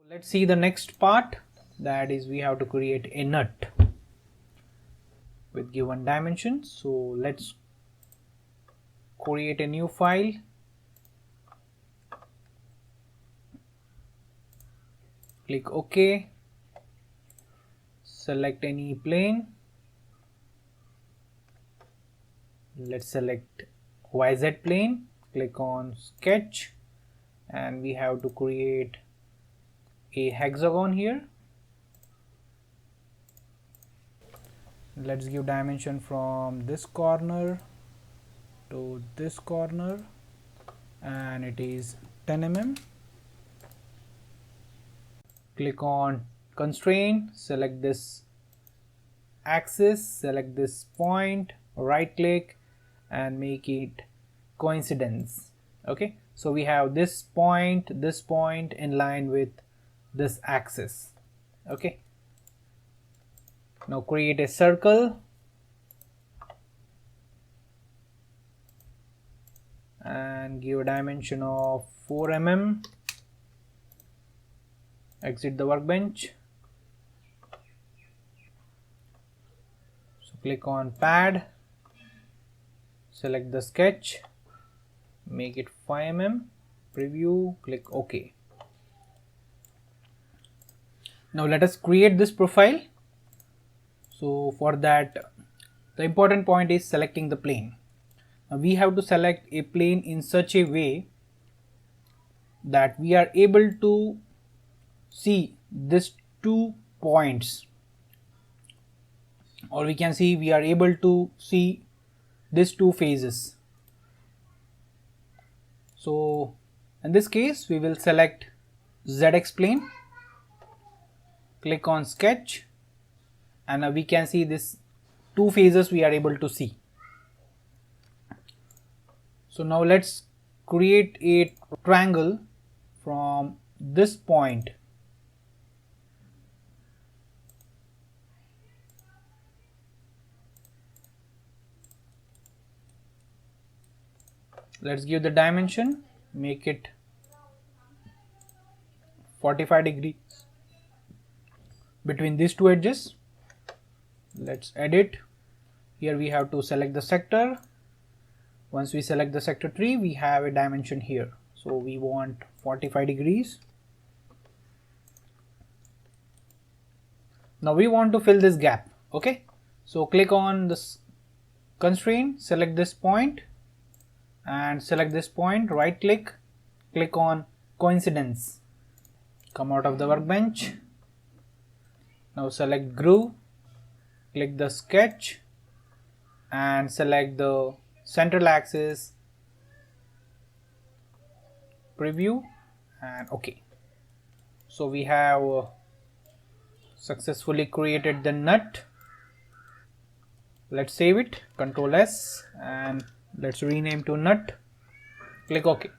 Let's see the next part, that is we have to create a nut with given dimensions. So let's create a new file. Click OK. Select any plane. Let's select YZ plane. Click on sketch, and we have to create a hexagon here. Let's give dimension from this corner to this corner, and it is 10 mm. Click on constraint, select this axis, select this point, right click and make it coincidence. Okay, so we have this point in line with this axis. Okay, now create a circle and give a dimension of 4 mm. Exit the workbench. So click on pad, select the sketch, make it 5 mm, preview, click OK. Now let us create this profile. So for that, the important point is selecting the plane. Now we have to select a plane in such a way that we are able to see these 2 points, or we can see we are able to see these 2 phases. So in this case we will select ZX plane, click on sketch, and now we can see this 2 phases we are able to see. So now let's create a triangle from this point. Let's give the dimension, make it 45 degrees between these 2 edges. Let's edit. Here we have to select the sector. Once we select the sector 3, we have a dimension here. So we want 45 degrees. Now we want to fill this gap. Okay, so click on this constraint, select this point and select this point, right click, click on coincidence, come out of the workbench. Now select groove, click the sketch and select the central axis, preview and OK. So we have successfully created the nut. Let's save it, Ctrl S, and let's rename to nut. Click OK.